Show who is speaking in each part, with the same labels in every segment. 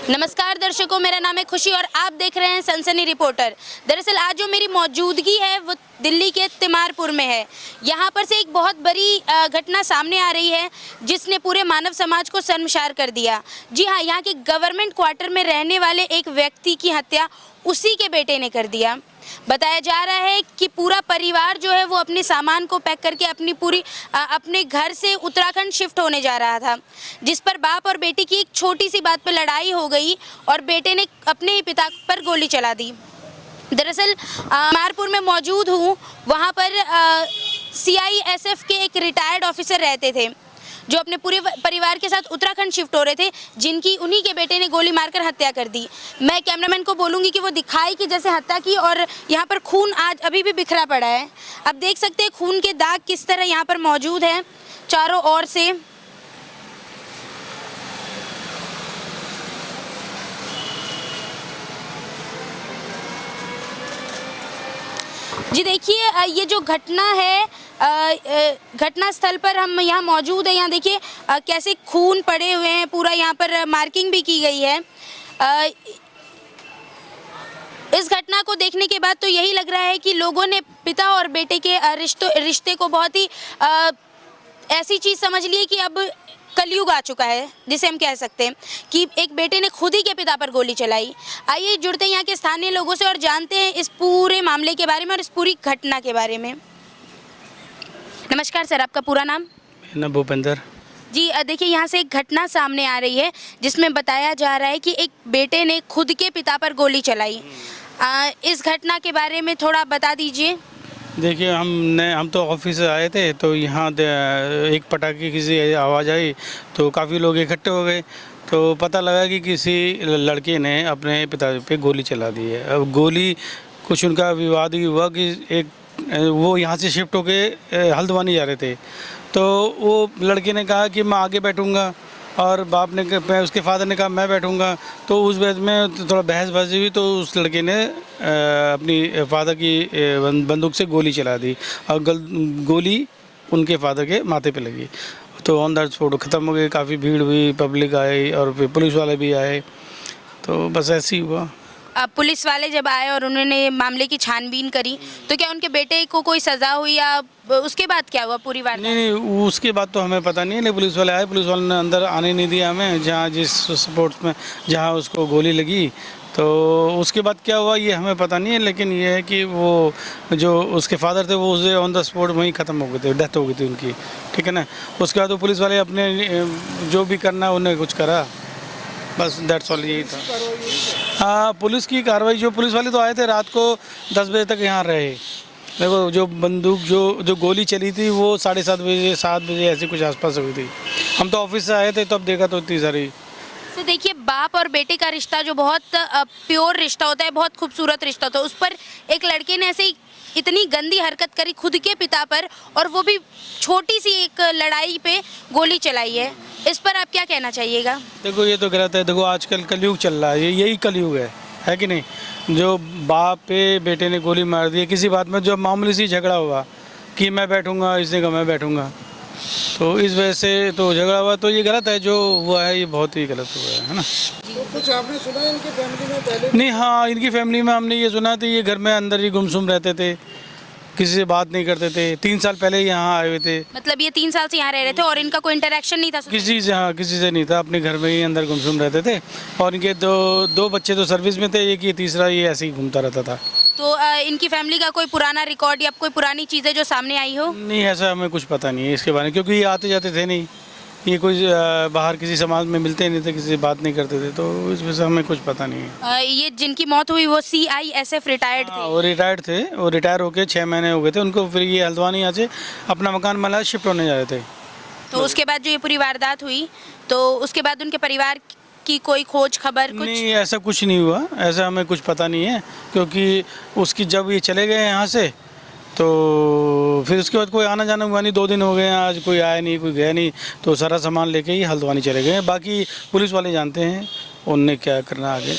Speaker 1: नमस्कार दर्शकों, मेरा नाम है खुशी और आप देख रहे हैं सनसनी रिपोर्टर। दरअसल आज जो मेरी मौजूदगी है वो दिल्ली के तिमारपुर में है। यहाँ पर से एक बहुत बड़ी घटना सामने आ रही है जिसने पूरे मानव समाज को शर्मसार कर दिया। जी हाँ, यहाँ के गवर्नमेंट क्वार्टर में रहने वाले एक व्यक्ति की हत्या उसी के बेटे ने कर दिया। बताया जा रहा है कि पूरा परिवार जो है वो अपने सामान को पैक करके अपने घर से उत्तराखंड शिफ्ट होने जा रहा था, जिस पर बाप और बेटी की एक छोटी सी बात पर लड़ाई हो गई और बेटे ने अपने ही पिता पर गोली चला दी। दरअसल तिमारपुर में मौजूद हूँ, वहाँ पर CISF के एक रिटायर्ड ऑफिसर रहते थे जो अपने पूरे परिवार के साथ उत्तराखंड शिफ्ट हो रहे थे, जिनकी उन्हीं के बेटे ने गोली मारकर हत्या कर दी। मैं कैमरामैन को बोलूँगी कि वो दिखाई कि जैसे हत्या की और यहाँ पर खून आज अभी भी बिखरा पड़ा है। अब देख सकते हैं खून के दाग किस तरह यहाँ पर मौजूद हैं चारों ओर से। जी देखिए, ये जो घटना है, घटना स्थल पर हम यहाँ मौजूद है। यहाँ देखिए कैसे खून पड़े हुए हैं, पूरा यहाँ पर मार्किंग भी की गई है। इस घटना को देखने के बाद तो यही लग रहा है कि लोगों ने पिता और बेटे के रिश्ते को बहुत ही ऐसी चीज़ समझ ली कि अब कलयुग आ चुका है, जिसे हम कह सकते हैं कि एक बेटे ने खुद ही के पिता पर गोली चलाई। आइए जुड़ते हैं यहाँ के स्थानीय लोगों से और जानते हैं इस पूरे मामले के बारे में और इस पूरी घटना के बारे में। नमस्कार सर, आपका पूरा नाम?
Speaker 2: मेरा भूपेंद्र
Speaker 1: जी। देखिए, यहाँ से एक घटना सामने आ रही है जिसमें बताया जा रहा है कि एक बेटे ने खुद के पिता पर गोली चलाई। इस घटना के बारे में थोड़ा बता दीजिए।
Speaker 2: देखिए, हम तो ऑफिस से आए थे तो यहाँ एक पटाखे की आवाज़ आई तो काफ़ी लोग इकट्ठे हो गए। तो पता लगा कि किसी लड़के ने अपने पिता पे गोली चला दी है। अब गोली कुछ उनका विवाद ही हुआ कि वो यहाँ से शिफ्ट होके हल्द्वानी जा रहे थे, तो वो लड़के ने कहा कि मैं आगे बैठूंगा और बाप ने उसके फादर ने कहा मैं बैठूंगा। तो उस वजह में थोड़ा बहसबाजी हुई तो उस लड़के ने अपनी फादर की बंदूक से गोली चला दी और गोली उनके फादर के माथे पे लगी। तो ऑन दैट स्पॉट ख़त्म हो गई। काफ़ी भीड़ हुई, पब्लिक आई और फिर पुलिस वाले भी आए। तो बस ऐसे ही हुआ।
Speaker 1: अब पुलिस वाले जब आए और उन्होंने मामले की छानबीन करी तो क्या उनके बेटे को कोई सज़ा हुई या उसके बाद क्या हुआ पूरी बात?
Speaker 2: नहीं, उसके बाद तो हमें पता नहीं है, लेकिन पुलिस वाले आए, पुलिस वाले ने अंदर आने नहीं दिया हमें, जहाँ जिस स्पोर्ट्स में जहाँ उसको गोली लगी। तो उसके बाद क्या हुआ ये हमें पता नहीं है, लेकिन ये है कि वो जो उसके फादर थे वो उसे ऑन द स्पॉट वहीं ख़त्म हो गए थे, डेथ हो गई थी उनकी। ठीक है ना। उसके बाद तो पुलिस वाले अपने जो भी करना उन्हें कुछ करा, बस दैट्स ऑल, यही था। हाँ, पुलिस की कार्रवाई, जो पुलिस वाले तो आए थे रात को 10 बजे तक यहाँ रहे। देखो, जो बंदूक जो गोली चली थी वो 7:30 बजे 7 बजे ऐसे कुछ आसपास हुई थी। हम तो ऑफिस से आए थे तब देखा तो इतनी सारी।
Speaker 1: तो देखिए, बाप और बेटे का रिश्ता जो बहुत प्योर रिश्ता होता है, बहुत खूबसूरत रिश्ता होता है, उस पर एक लड़के ने ऐसे इतनी गंदी हरकत करी खुद के पिता पर, और वो भी छोटी सी एक लड़ाई पे गोली चलाई है। इस पर आप क्या कहना चाहिएगा?
Speaker 2: देखो, ये तो गलत है। देखो, आजकल कलयुग चल रहा है, यही कलयुग है कि नहीं। जो बाप पे बेटे ने गोली मार दी किसी बात में, जो मामूली सी झगड़ा हुआ कि मैं बैठूंगा, इसने कहा मैं बैठूंगा, तो इस वजह से तो झगड़ा हुआ, तो ये गलत है। जो हुआ है ये बहुत ही गलत हुआ है ना।
Speaker 3: तो कुछ आपने सुना इनकी फैमिली में पहले?
Speaker 2: नहीं, हाँ, इनकी फैमिली में हमने ये सुना था, ये घर में अंदर ही गुमसुम रहते थे, किसी से बात नहीं करते थे। 3 साल पहले यहाँ आए हुए थे।
Speaker 1: मतलब ये 3 साल से यहाँ रह रहे थे और इनका कोई इंटरेक्शन नहीं था
Speaker 2: किसी से? हाँ, किसी से नहीं था, अपने घर में ही अंदर गुमसुम रहते थे। और इनके दो बच्चे तो सर्विस में थे, एक ही, तीसरा ये ऐसे ही घूमता रहता था।
Speaker 1: तो इनकी फैमिली का कोई पुराना रिकॉर्ड या कोई पुरानी चीज़ें जो सामने आई हो?
Speaker 2: नहीं, ऐसा हमें कुछ पता नहीं है इसके बारे में, क्योंकि ये आते जाते थे नहीं, ये कोई बाहर किसी समाज में मिलते नहीं थे, किसी से बात नहीं करते थे, तो इस वजह से हमें कुछ पता नहीं है।
Speaker 1: ये जिनकी मौत हुई वो CISF रिटायर्ड थे?
Speaker 2: वो रिटायर्ड थे, वो रिटायर होके 6 महीने हो गए थे उनको। फिर ये हल्द्वानी यहाँ से अपना मकान माला शिफ्ट होने जा रहे थे।
Speaker 1: तो उसके बाद जो ये पूरी वारदात हुई, तो उसके बाद उनके परिवार की कोई खोज खबर कुछ?
Speaker 2: नहीं, ऐसा कुछ नहीं हुआ, ऐसा हमें कुछ पता नहीं है, क्योंकि उसकी जब ये चले गए यहाँ से तो फिर उसके बाद कोई आना जाना हुआ नहीं। 2 दिन हो गए हैं, आज कोई आया नहीं, कोई गया नहीं, तो सारा सामान लेके ही हल्द्वानी चले गए। बाकी पुलिस वाले जानते हैं उनने क्या करना आगे।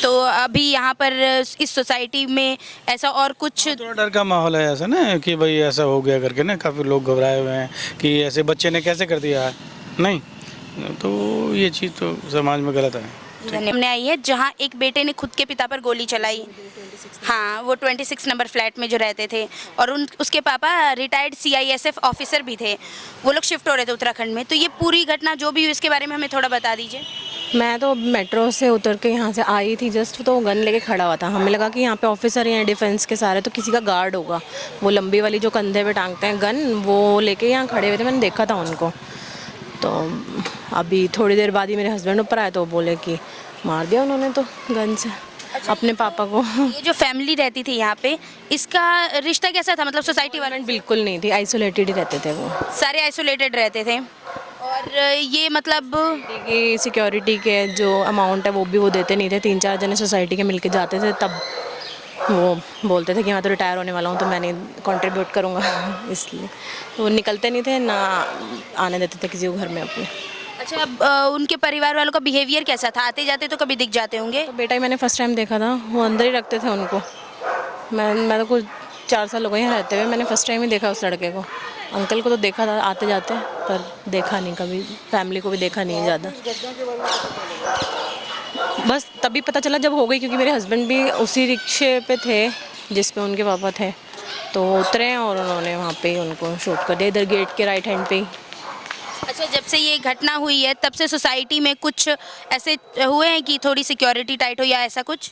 Speaker 1: तो अभी यहाँ पर इस सोसाइटी में ऐसा और कुछ?
Speaker 2: थोड़ा डर का माहौल है ऐसा ना, कि भाई ऐसा हो गया करके ना, काफ़ी लोग घबराए हुए हैं कि ऐसे बच्चे ने कैसे कर दिया है। नहीं, तो ये चीज़ तो समाज में गलत है।
Speaker 1: सामने आई है जहां एक बेटे ने खुद के पिता पर गोली चलाई। हाँ, वो 26 नंबर फ्लैट में जो रहते थे और उसके पापा रिटायर्ड CISF ऑफिसर भी थे। वो लोग शिफ्ट हो रहे थे उत्तराखंड में। तो ये पूरी घटना जो भी हुई इसके बारे में हमें थोड़ा बता दीजिए।
Speaker 4: मैं तो मेट्रो से उतर के यहाँ से आई थी जस्ट, तो गन लेके खड़ा हुआ था। हमें लगा कि यहाँ पे ऑफिसर हैं डिफेंस के सारे, तो किसी का गार्ड होगा। वो लंबी वाली जो कंधे पे टांगते हैं गन, वो लेके यहाँ खड़े हुए थे। मैंने देखा था उनको। तो अभी थोड़ी देर बाद ही मेरे हस्बैंड ऊपर आए तो वो बोले कि मार दिया उन्होंने तो गन से अपने पापा को।
Speaker 1: ये जो फैमिली रहती थी यहाँ पे, इसका रिश्ता कैसा था? मतलब सोसाइटी वाले
Speaker 4: बिल्कुल नहीं थी, आइसोलेटेड ही रहते थे वो।
Speaker 1: सारे आइसोलेटेड रहते थे। और ये मतलब
Speaker 4: कि सिक्योरिटी के जो अमाउंट है वो भी वो देते नहीं थे। 3-4 जने सोसाइटी के मिलके जाते थे, तब वो बोलते थे कि मैं तो रिटायर होने वाला हूँ तो मैं नहीं कंट्रीब्यूट करूँगा इसलिए वो निकलते नहीं थे ना आने देते थे किसी को घर में अपने।
Speaker 1: अच्छा, अब उनके परिवार वालों का बिहेवियर कैसा था? आते जाते तो कभी दिख जाते होंगे।
Speaker 4: तो बेटा ही मैंने फर्स्ट टाइम देखा था, वो अंदर ही रखते थे उनको। मैं तो कुछ 4 साल हो गए यहाँ रहते हुए, मैंने फर्स्ट टाइम ही देखा उस लड़के को। अंकल को तो देखा था आते जाते, पर देखा नहीं कभी, फैमिली को भी देखा नहीं है ज़्यादा। बस तभी पता चला जब हो गई, क्योंकि मेरे हस्बैंड भी उसी रिक्शे पे थे जिस पे उनके पापा थे। तो वो उतरे हैं और उन्होंने वहाँ पे ही उनको शूट कर दिया, इधर गेट के राइट हैंड पे ही।
Speaker 1: अच्छा, जब से ये घटना हुई है तब से सोसाइटी में कुछ ऐसे हुए हैं कि थोड़ी सिक्योरिटी टाइट हो या ऐसा कुछ?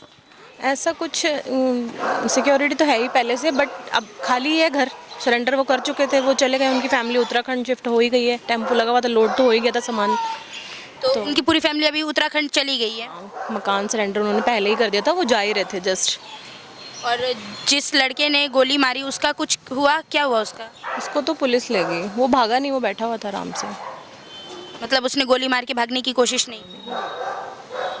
Speaker 4: ऐसा कुछ सिक्योरिटी तो है ही पहले से, बट अब खाली है घर। सरेंडर वो कर चुके थे, वो चले गए। उनकी फैमिली उत्तराखंड शिफ्ट हो ही गई है। टेम्पो लगा हुआ था, लोड तो हो ही गया था सामान।
Speaker 1: तो उनकी पूरी फैमिली अभी उत्तराखंड चली गई है।
Speaker 4: मकान सरेंडर उन्होंने पहले ही कर दिया था, वो जा ही रहे थे जस्ट।
Speaker 1: और जिस लड़के ने गोली मारी उसका कुछ हुआ? क्या हुआ उसका?
Speaker 4: उसको तो पुलिस ले गई, वो भागा नहीं, वो बैठा हुआ था आराम से।
Speaker 1: मतलब उसने गोली मार के भागने की कोशिश नहीं की।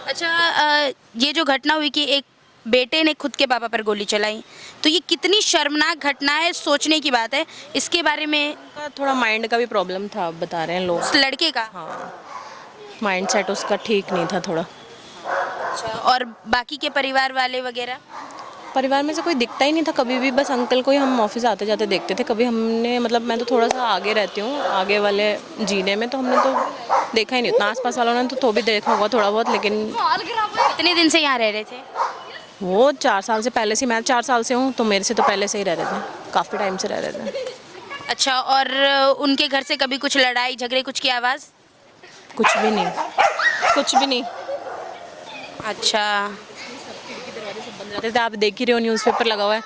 Speaker 1: अच्छा, ये जो घटना हुई कि एक बेटे ने खुद के पापा पर गोली चलाई, तो ये कितनी शर्मनाक घटना है, सोचने की बात है। इसके बारे में
Speaker 4: उनका थोड़ा माइंड का भी प्रॉब्लम था, बता रहे हैं लोग।
Speaker 1: उस लड़के का?
Speaker 4: हाँ, माइंड सेट उसका ठीक नहीं था थोड़ा।
Speaker 1: अच्छा, और बाकी के परिवार वाले वगैरह?
Speaker 4: परिवार में से कोई दिखता ही नहीं था कभी भी, बस अंकल को ही हम ऑफिस आते जाते देखते थे। कभी हमने, मतलब मैं तो थोड़ा सा आगे रहती हूँ, आगे वाले जीने में, तो हमने तो देखा ही नहीं उतना। आसपास वालों ने तो भी देखा होगा थोड़ा बहुत, लेकिन
Speaker 1: कितने दिन से यहाँ रह रहे थे?
Speaker 4: वो 4 साल से पहले से। मैं 4 साल से हूँ, तो मेरे से तो पहले से ही रह रहे थे, काफ़ी टाइम से रह रहे थे।
Speaker 1: अच्छा, और उनके घर से कभी कुछ लड़ाई झगड़े कुछ की आवाज़?
Speaker 4: कुछ भी नहीं, कुछ भी नहीं।
Speaker 1: अच्छा,
Speaker 4: रहते थे, आप देख ही रहे हो, न्यूज़पेपर लगा हुआ है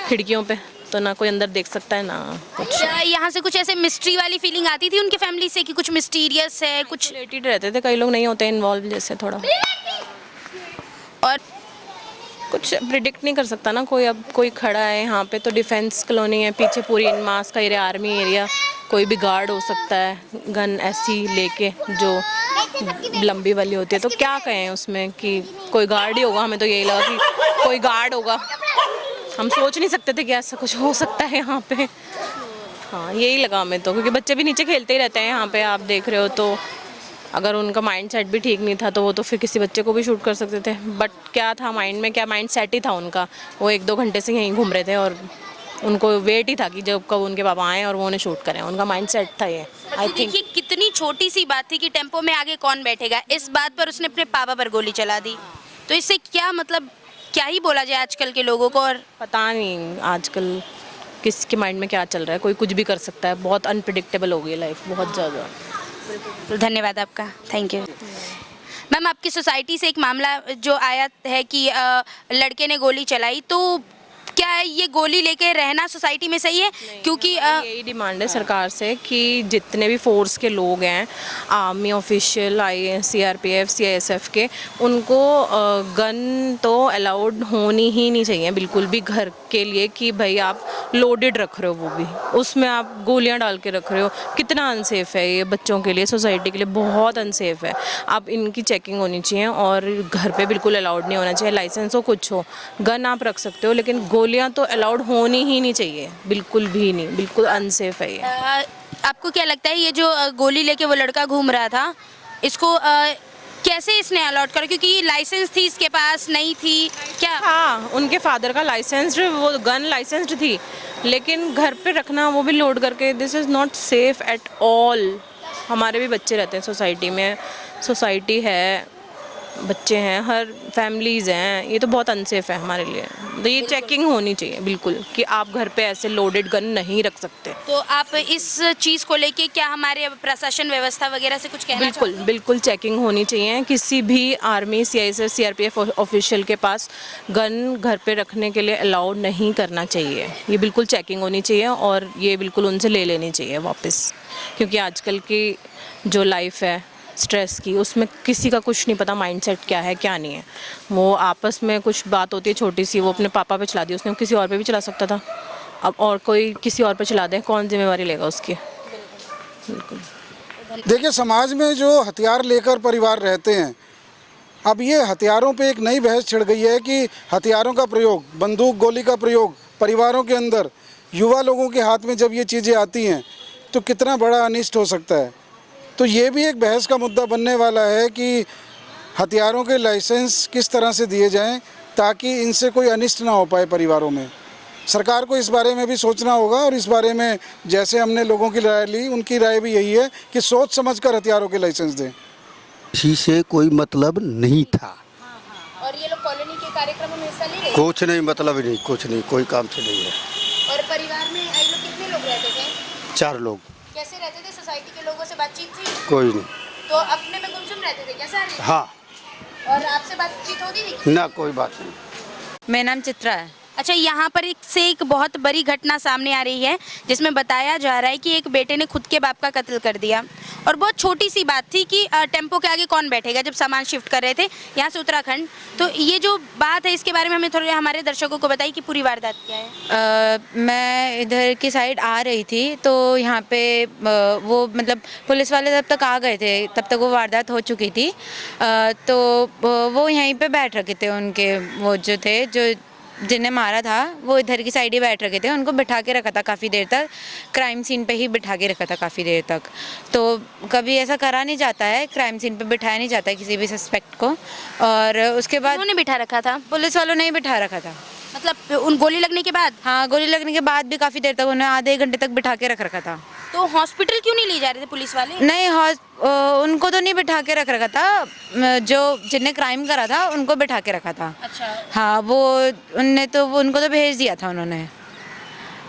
Speaker 4: खिड़कियों पे, तो ना कोई अंदर देख सकता है ना कुछ।
Speaker 1: क्या यहाँ से कुछ ऐसे मिस्ट्री वाली फीलिंग आती थी उनके फैमिली से कि कुछ मिस्टीरियस है कुछ?
Speaker 4: रिलेटेड रहते थे, कई लोग नहीं होते इन्वॉल्व जैसे थोड़ा।
Speaker 1: और
Speaker 4: कुछ प्रिडिक्ट नहीं कर सकता ना कोई। अब कोई खड़ा है यहाँ पे, तो डिफेंस कॉलोनी है, पीछे पूरी इन मास का एरिया, आर्मी एरिया, कोई भी गार्ड हो सकता है गन ऐसी लेके जो लंबी वाली होती है। तो क्या कहें उसमें कि कोई गार्ड ही होगा। हमें तो यही लगा कि कोई गार्ड होगा, हम सोच नहीं सकते थे कि ऐसा कुछ हो सकता है यहाँ पे। हाँ, यही लगा हमें तो, क्योंकि बच्चे भी नीचे खेलते ही रहते हैं यहाँ पे, आप देख रहे हो। तो अगर उनका माइंड सेट भी ठीक नहीं था तो वो तो फिर किसी बच्चे को भी शूट कर सकते थे। बट क्या था माइंड में, क्या माइंड सेट ही था उनका। वो 1-2 घंटे से यहीं घूम रहे थे और उनको वेट ही था कि जब कब उनके पापा आए और वो उन्हें शूट करें। उनका माइंड सेट था ये, आई थिंक।
Speaker 1: देखिए कितनी छोटी सी बात थी कि टेम्पो में आगे कौन बैठेगा, इस बात पर उसने अपने पापा पर गोली चला दी। तो इससे क्या मतलब, क्या ही बोला जाए आजकल के लोगों को। और
Speaker 4: पता नहीं आजकल किसके माइंड में क्या चल रहा है, कोई कुछ भी कर सकता है। बहुत अनप्रिडिक्टेबल हो गई लाइफ, बहुत ज़्यादा।
Speaker 1: तो धन्यवाद आपका, थैंक यू। मैम, आपकी सोसाइटी से एक मामला जो आया है कि लड़के ने गोली चलाई, तो क्या है ये गोली लेके रहना सोसाइटी में सही है? क्योंकि
Speaker 4: यही डिमांड है सरकार से कि जितने भी फोर्स के लोग हैं, आर्मी ऑफिशियल, CRPF, CISF के, उनको गन तो अलाउड होनी ही नहीं चाहिए बिल्कुल भी घर के लिए। कि भाई आप लोडेड रख रहे हो, वो भी उसमें आप गोलियां डाल के रख रहे हो, कितना अनसेफ है ये बच्चों के लिए, सोसाइटी के लिए बहुत अनसेफ है। आप इनकी चेकिंग होनी चाहिए और घर पे बिल्कुल अलाउड नहीं होना चाहिए। लाइसेंस हो कुछ हो, गन आप रख सकते हो, लेकिन गोलियां तो अलाउड होनी ही नहीं चाहिए, बिल्कुल भी नहीं, बिल्कुल अनसेफ है ये।
Speaker 1: आपको क्या लगता है ये जो गोली लेके वो लड़का घूम रहा था, इसको कैसे इसने अलॉट करा? क्योंकि लाइसेंस थी इसके पास, नहीं थी क्या?
Speaker 4: हाँ, उनके फादर का लाइसेंस्ड, वो गन लाइसेंस्ड थी, लेकिन घर पे रखना वो भी लोड करके, this is not safe at all. हमारे भी बच्चे रहते हैं सोसाइटी में, सोसाइटी है, बच्चे हैं, हर फैमिलीज़ हैं, ये तो बहुत अनसेफ है हमारे लिए। तो ये चेकिंग होनी चाहिए बिल्कुल कि आप घर पे ऐसे लोडेड गन नहीं रख सकते।
Speaker 1: तो आप इस चीज़ को लेके क्या हमारे प्रशासन व्यवस्था वगैरह से कुछ कहना
Speaker 4: बिल्कुल
Speaker 1: चाहोगे?
Speaker 4: बिल्कुल चेकिंग होनी चाहिए। किसी भी आर्मी, सीआईएसएफ, सीआरपीएफ ऑफिशियल के पास गन घर पे रखने के लिए अलाउ नहीं करना चाहिए। ये बिल्कुल चेकिंग होनी चाहिए और ये बिल्कुल उनसे ले लेनी चाहिए वापस, क्योंकि आजकल की जो लाइफ है स्ट्रेस की, उसमें किसी का कुछ नहीं पता माइंडसेट क्या है क्या नहीं है। वो आपस में कुछ बात होती है छोटी सी, वो अपने पापा पे चला दी, उसने किसी और पे भी चला सकता था। अब और कोई किसी और पे चला दे, कौन जिम्मेवारी लेगा उसकी? बिल्कुल।
Speaker 3: देखिए, समाज में जो हथियार लेकर परिवार रहते हैं, अब ये हथियारों पे एक नई बहस छिड़ गई है कि हथियारों का प्रयोग, बंदूक गोली का प्रयोग परिवारों के अंदर, युवा लोगों के हाथ में जब ये चीज़ें आती हैं तो कितना बड़ा अनिष्ट हो सकता है। तो ये भी एक बहस का मुद्दा बनने वाला है कि हथियारों के लाइसेंस किस तरह से दिए जाएं ताकि इनसे कोई अनिष्ट ना हो पाए परिवारों में। सरकार को इस बारे में भी सोचना होगा और इस बारे में जैसे हमने लोगों की राय ली, उनकी राय भी यही है कि सोच समझकर हथियारों के लाइसेंस दें।
Speaker 5: किसी से कोई मतलब नहीं था।
Speaker 1: और ये लोग कॉलोनी के कार्यक्रमों में हिस्सा ले रहे हैं?
Speaker 5: कुछ नहीं, मतलब ही नहीं, कुछ नहीं, कोई काम से नहीं है।
Speaker 1: और परिवार में आई लोग कितने लोग रहते थे?
Speaker 5: 4 लोग।
Speaker 1: कैसे रहते थे? सोसाइटी के लोगों से बातचीत थी?
Speaker 5: कोई नहीं।
Speaker 1: तो अपने में गुमसुम रहते थे क्या सारे?
Speaker 5: हाँ।
Speaker 1: और आपसे बातचीत होती थी किसी?
Speaker 5: ना, कोई बात नहीं।
Speaker 6: मेरा नाम चित्रा है।
Speaker 1: अच्छा, यहाँ पर एक बहुत बड़ी घटना सामने आ रही है जिसमें बताया जा रहा है कि एक बेटे ने खुद के बाप का कत्ल कर दिया। और बहुत छोटी सी बात थी कि टेम्पो के आगे कौन बैठेगा, जब सामान शिफ्ट कर रहे थे यहाँ से उत्तराखंड। तो ये जो बात है इसके बारे में हमें थोड़े हमारे दर्शकों को बताइए कि पूरी वारदात क्या है।
Speaker 6: मैं इधर की साइड आ रही थी तो यहाँ पे वो मतलब पुलिस वाले तब तक आ गए थे, तब तक वो वारदात हो चुकी थी। तो वो यहीं पे बैठ रखे थे, उनके वो जो थे जो जिन्हें मारा था वो इधर की साइड ही बैठ रखे थे। उनको बिठा के रखा था काफ़ी देर तक, क्राइम सीन पे ही बिठा के रखा था काफ़ी देर तक। तो कभी ऐसा करा नहीं जाता है, क्राइम सीन पे बिठाया नहीं जाता है किसी भी सस्पेक्ट को। और उसके बाद
Speaker 1: उन्होंने बिठा रखा था?
Speaker 6: पुलिस वालों ने ही बिठा रखा था।
Speaker 1: मतलब उन गोली लगने के बाद?
Speaker 6: हाँ, गोली लगने के बाद भी काफ़ी देर तक, उन्हें आधे 1 घंटे तक बिठा के रखा था।
Speaker 1: तो हॉस्पिटल क्यों नहीं ले जा रहे थे पुलिस वाले?
Speaker 6: नहीं, उनको तो नहीं बिठा के रखा था, जो जिनने क्राइम करा था उनको बिठा के रखा था।
Speaker 1: अच्छा।
Speaker 6: हाँ, उनको तो भेज दिया था उन्होंने,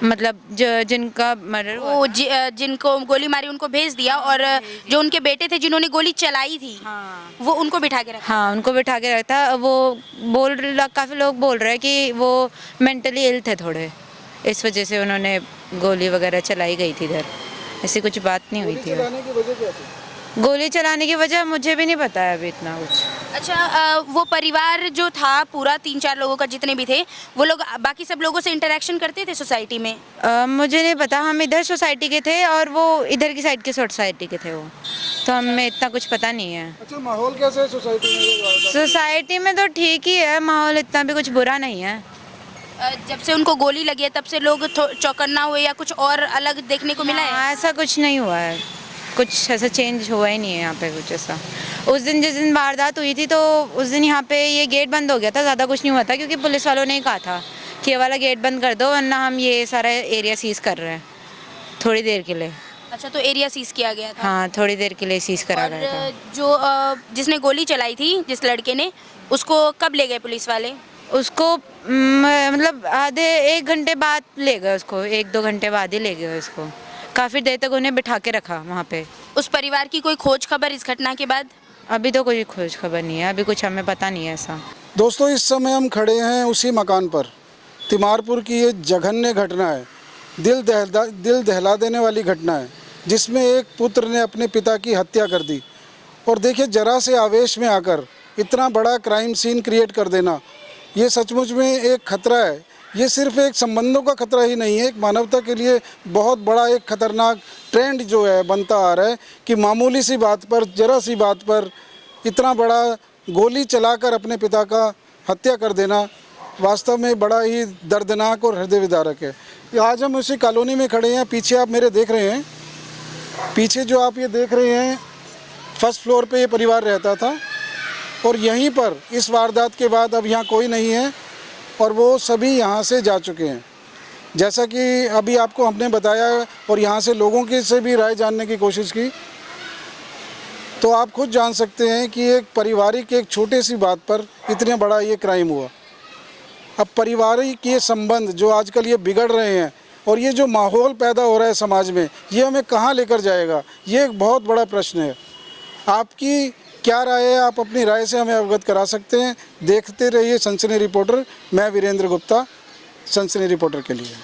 Speaker 6: मतलब जिनका मर्डर हुआ
Speaker 1: वो जिनको गोली मारी उनको भेज दिया, और जो उनके बेटे थे जिन्होंने गोली चलाई थी,
Speaker 6: हाँ।
Speaker 1: वो उनको बिठा के रखा।
Speaker 6: हाँ, उनको बिठा के रखा था। वो काफ़ी लोग बोल रहे हैं कि वो मेंटली इल थे थोड़े, इस वजह से उन्होंने गोली वगैरह चलाई गई थी इधर। ऐसी कुछ बात नहीं हुई थी।
Speaker 3: चलाने की वजह क्या थी?
Speaker 6: गोली चलाने की वजह मुझे भी नहीं पता है अभी इतना कुछ।
Speaker 1: अच्छा, वो परिवार जो था पूरा 3-4 लोगों का जितने भी थे, वो लोग बाकी सब लोगों से इंटरेक्शन करते थे सोसाइटी में?
Speaker 6: मुझे नहीं पता, हम इधर सोसाइटी के थे और वो इधर की साइड के सोसाइटी के थे वो, तो हमें इतना कुछ पता नहीं है।
Speaker 3: अच्छा, माहौल कैसा है सोसाइटी में?
Speaker 6: सोसाइटी में तो ठीक ही है माहौल, इतना भी कुछ बुरा नहीं है।
Speaker 1: जब से उनको गोली लगी है तब से लोग चौकन्ना हुए या कुछ और अलग देखने को मिला है?
Speaker 6: हाँ, ऐसा कुछ नहीं हुआ है, कुछ ऐसा चेंज हुआ ही नहीं है यहाँ पे कुछ ऐसा। उस दिन जिस दिन वारदात हुई थी तो उस दिन यहाँ पे ये गेट बंद हो गया था, ज़्यादा कुछ नहीं हुआ था, क्योंकि पुलिस वालों ने ही कहा था कि ये वाला गेट बंद कर दो वरना हम ये सारा एरिया सीज कर रहे हैं थोड़ी देर के लिए।
Speaker 1: अच्छा, तो एरिया सीज किया गया था?
Speaker 6: हाँ, थोड़ी देर के लिए सीज करा गया था।
Speaker 1: और जो जिसने गोली चलाई थी, जिस लड़के ने, उसको कब ले गए पुलिस वाले?
Speaker 6: उसको मतलब आधे 1 घंटे बाद ले गए उसको, 1-2 घंटे बाद ही ले गए उसको। काफ़ी देर तक उन्हें बिठा के रखा वहाँ पे।
Speaker 1: उस परिवार की कोई खोज खबर इस घटना के बाद?
Speaker 6: अभी तो कोई खोज खबर नहीं है, अभी कुछ हमें पता नहीं है ऐसा।
Speaker 3: दोस्तों, इस समय हम खड़े हैं उसी मकान पर। तिमारपुर की ये जघन्य घटना है, दिल दहला देने वाली घटना है, जिसमें एक पुत्र ने अपने पिता की हत्या कर दी। और देखिए, जरा से आवेश में आकर इतना बड़ा क्राइम सीन क्रिएट कर देना, ये सचमुच में एक खतरा है। ये सिर्फ एक संबंधों का खतरा ही नहीं है, एक मानवता के लिए बहुत बड़ा एक खतरनाक ट्रेंड जो है बनता आ रहा है कि मामूली सी बात पर, जरा सी बात पर इतना बड़ा गोली चलाकर अपने पिता का हत्या कर देना वास्तव में बड़ा ही दर्दनाक और हृदय विदारक है। आज हम उसी कॉलोनी में खड़े हैं। पीछे आप मेरे देख रहे हैं, पीछे जो आप ये देख रहे हैं, फर्स्ट फ्लोर पे ये परिवार रहता था और यहीं पर इस वारदात के बाद अब यहाँ कोई नहीं है और वो सभी यहाँ से जा चुके हैं। जैसा कि अभी आपको हमने बताया और यहाँ से लोगों की से भी राय जानने की कोशिश की, तो आप खुद जान सकते हैं कि एक पारिवारिक एक छोटे सी बात पर इतना बड़ा ये क्राइम हुआ। अब पारिवारिक ये संबंध जो आजकल ये बिगड़ रहे हैं और ये जो माहौल पैदा हो रहा है समाज में, ये हमें कहाँ लेकर जाएगा, ये एक बहुत बड़ा प्रश्न है। आपकी क्या राय है? आप अपनी राय से हमें अवगत करा सकते हैं। देखते रहिए सनसनी रिपोर्टर। मैं वीरेंद्र गुप्ता, सनसनी रिपोर्टर के लिए।